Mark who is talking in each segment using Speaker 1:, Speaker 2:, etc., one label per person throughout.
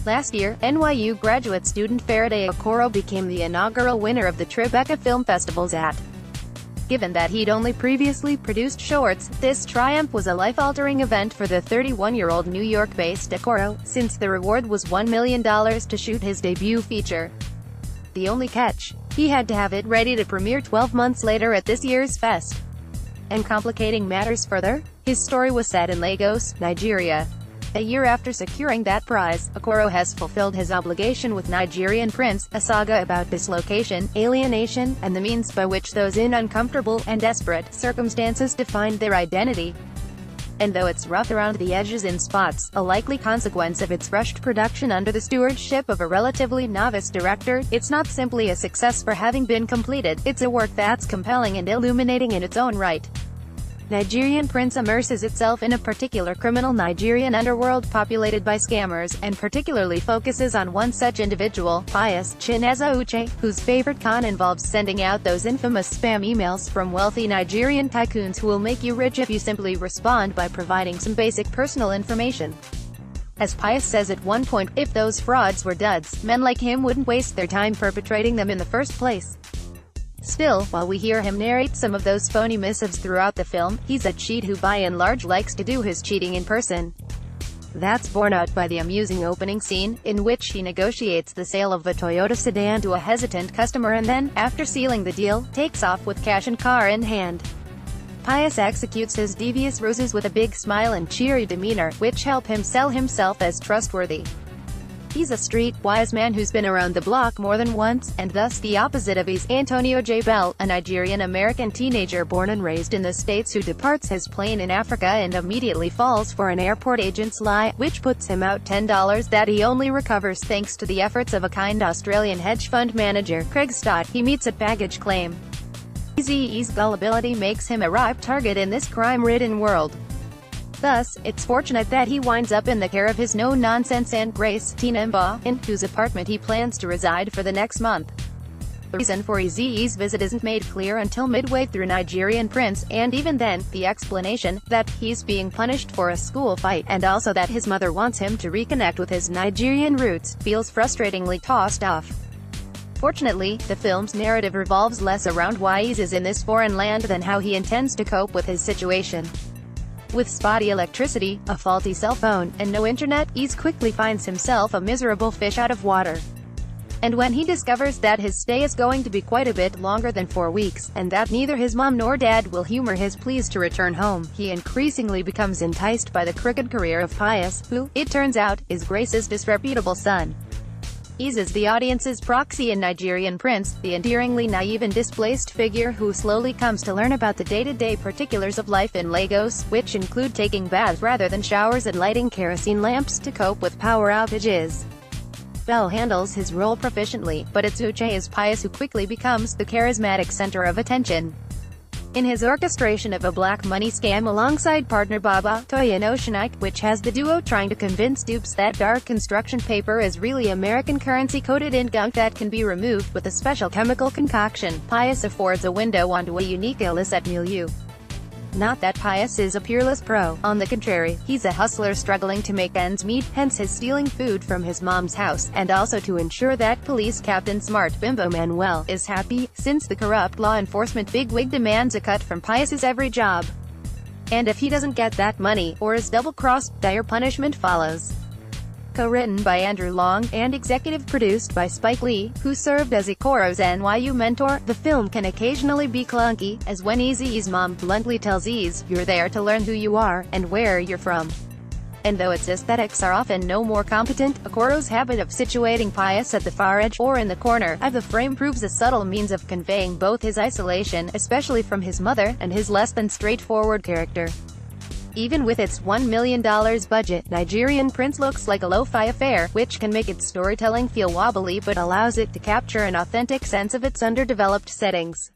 Speaker 1: Last year, NYU graduate student Faraday Okoro became the inaugural winner of the Tribeca Film Festival's AT. Given that he'd only previously produced shorts, this triumph was a life-altering event for the 31-year-old New York-based Okoro, since the reward was $1 million to shoot his debut feature. The only catch? He had to have it ready to premiere 12 months later at this year's fest. And complicating matters further, his story was set in Lagos, Nigeria. A year after securing that prize, Okoro has fulfilled his obligation with Nigerian Prince, a saga about dislocation, alienation, and the means by which those in uncomfortable and desperate circumstances define their identity. And though it's rough around the edges in spots, a likely consequence of its rushed production under the stewardship of a relatively novice director, it's not simply a success for having been completed, it's a work that's compelling and illuminating in its own right. Nigerian Prince immerses itself in a particular criminal Nigerian underworld populated by scammers, and particularly focuses on one such individual, Pius Chineza Uche, whose favorite con involves sending out those infamous spam emails from wealthy Nigerian tycoons who will make you rich if you simply respond by providing some basic personal information. As Pius says at one point, if those frauds were duds, men like him wouldn't waste their time perpetrating them in the first place. Still, while we hear him narrate some of those phony missives throughout the film, he's a cheat who by and large likes to do his cheating in person. That's borne out by the amusing opening scene, in which he negotiates the sale of a Toyota sedan to a hesitant customer and then, after sealing the deal, takes off with cash and car in hand. Pius executes his devious ruses with a big smile and cheery demeanor, which help him sell himself as trustworthy. He's a street-wise man who's been around the block more than once, and thus the opposite of his Antonio J. Bell, a Nigerian-American teenager born and raised in the States who departs his plane in Africa and immediately falls for an airport agent's lie, which puts him out $10 that he only recovers thanks to the efforts of a kind Australian hedge fund manager, Craig Stott, he meets at baggage claim. Eazy-E's gullibility makes him a ripe target in this crime-ridden world. Thus, it's fortunate that he winds up in the care of his no-nonsense Aunt Grace, Tina Mba, in whose apartment he plans to reside for the next month. The reason for Eazy-E's visit isn't made clear until midway through Nigerian Prince, and even then, the explanation, that he's being punished for a school fight, and also that his mother wants him to reconnect with his Nigerian roots, feels frustratingly tossed off. Fortunately, the film's narrative revolves less around why Eazy is in this foreign land than how he intends to cope with his situation. With spotty electricity, a faulty cell phone, and no internet, Eazy quickly finds himself a miserable fish out of water. And when he discovers that his stay is going to be quite a bit longer than 4 weeks, and that neither his mom nor dad will humor his pleas to return home, he increasingly becomes enticed by the crooked career of Pius, who, it turns out, is Grace's disreputable son. Eazy is the audience's proxy in Nigerian Prince, the endearingly naive and displaced figure who slowly comes to learn about the day-to-day particulars of life in Lagos, which include taking baths rather than showers and lighting kerosene lamps to cope with power outages. Bell handles his role proficiently, but it's Uche as Pius who quickly becomes the charismatic center of attention. In his orchestration of a black money scam alongside partner Baba Toyin, which has the duo trying to convince dupes that dark construction paper is really American currency coated in gunk that can be removed with a special chemical concoction, Pius affords a window onto a unique illicit milieu. Not that Pius is a peerless pro, on the contrary, he's a hustler struggling to make ends meet, hence his stealing food from his mom's house, and also to ensure that police captain Smart Bimbo Manuel is happy, since the corrupt law enforcement bigwig demands a cut from Pius's every job. And if he doesn't get that money, or is double-crossed, dire punishment follows. Co-written by Andrew Long, and executive produced by Spike Lee, who served as Okoro's NYU mentor, the film can occasionally be clunky, as when Eazy-E's mom bluntly tells Eazy, "You're there to learn who you are, and where you're from." And though its aesthetics are often no more competent, Okoro's habit of situating Pius at the far edge, or in the corner, of the frame proves a subtle means of conveying both his isolation, especially from his mother, and his less than straightforward character. Even with its $1 million budget, Nigerian Prince looks like a lo-fi affair, which can make its storytelling feel wobbly but allows it to capture an authentic sense of its underdeveloped settings.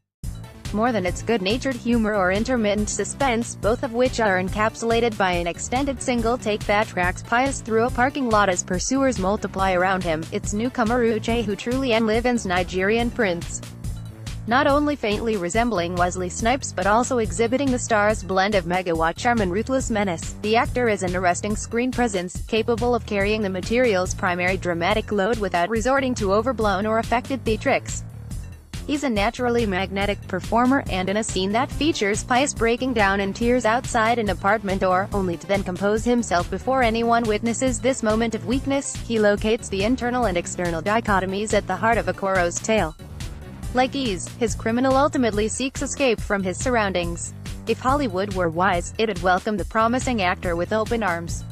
Speaker 1: More than its good-natured humor or intermittent suspense, both of which are encapsulated by an extended single-take that tracks Pius through a parking lot as pursuers multiply around him, it's newcomer Uche who truly enlivens Nigerian Prince. Not only faintly resembling Wesley Snipes but also exhibiting the star's blend of megawatt charm and ruthless menace, the actor is an arresting screen presence, capable of carrying the material's primary dramatic load without resorting to overblown or affected theatrics. He's a naturally magnetic performer, and in a scene that features Pius breaking down in tears outside an apartment door, only to then compose himself before anyone witnesses this moment of weakness, he locates the internal and external dichotomies at the heart of Okoro's tale. Like Ease, his criminal ultimately seeks escape from his surroundings. If Hollywood were wise, it'd welcome the promising actor with open arms.